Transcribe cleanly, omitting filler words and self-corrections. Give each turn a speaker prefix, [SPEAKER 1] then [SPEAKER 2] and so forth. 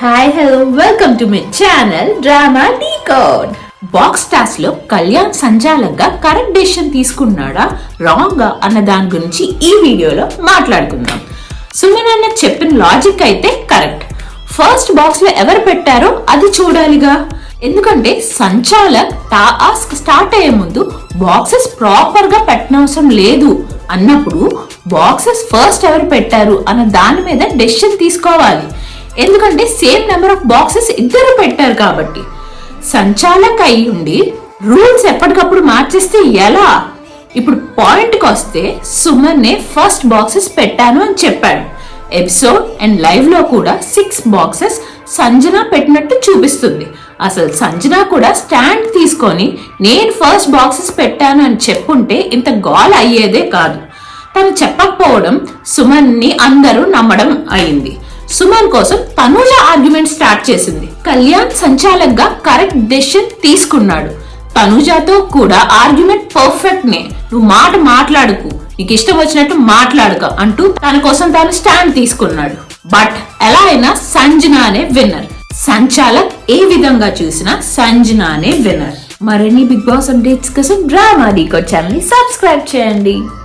[SPEAKER 1] Hi hello welcome to my channel drama decode. Box toss లో Kalyan సంచాలకంగా correct decision తీసుకున్నాడా wrong అన్న దాని గురించి ఈ వీడియోలో మాట్లాడుకుందాం. సుమన్ అన్న చెప్పిన లాజిక్ అయితే కరెక్ట్. ఫస్ట్ బాక్స్ లో ఎవరు పెట్టారో అది చూడాలిగా. ఎందుకంటే సంచాలక్ టాస్క్ స్టార్ట్ అయ్యే ముందు బాక్సెస్ ప్రాపర్ గా పెట్టనవసరం లేదు అన్నప్పుడు బాక్సెస్ ఫస్ట్ ఎవరు పెట్టారు అన్న దాని మీద డెసిషన్ తీసుకోవాలి. ఎందుకంటే సేమ్ నెంబర్ ఆఫ్ బాక్సెస్ ఇద్దరు పెట్టారు కాబట్టి. సంచాలక్ అయి ఉండి రూల్స్ ఎప్పటికప్పుడు మార్చేస్తే ఎలా? ఇప్పుడు పాయింట్ కి వస్తే సుమన్ నే ఫస్ట్ బాక్సెస్ పెట్టాను అని చెప్పాడు. ఎపిసోడ్ అండ్ లైవ్ లో కూడా 6 బాక్సెస్ సంజన పెట్టినట్టు చూపిస్తుంది. అసలు సంజన కూడా స్టాండ్ తీసుకొని నేను ఫస్ట్ బాక్సెస్ పెట్టాను అని చెప్పుంటే ఇంత గోల్ అయ్యేదే కాదు. తను చెప్పకపోవడం సుమన్ ని అందరూ నమ్మడం అయింది. సుమన్ కోసం తనూజ ఆర్గ్యుమెంట్ స్టార్ట్ చేసింది. కళ్యాణ్ సంచాలక్ గా కరెక్ట్ డెసిషన్ తీసుకున్నాడు. తనూజతో కూడా ఆర్గ్యుమెంట్ పర్ఫెక్ట్ నే, నువ్వు మాట్లాడుకు, నీకు ఇష్టం వచ్చినట్టు మాట్లాడుక అంటూ తన కోసం తాను స్టాండ్ తీసుకున్నాడు. బట్ ఎలా అయినా సంజనానే విన్నర్. సంచాలక్ ఏ విధంగా చూసినా సంజనానే విన్నర్. మరిన్ని బిగ్ బాస్ అప్డేట్స్ కోసం డ్రామా డీకోడ్ ఛానల్ ని సబ్స్క్రైబ్ చేయండి.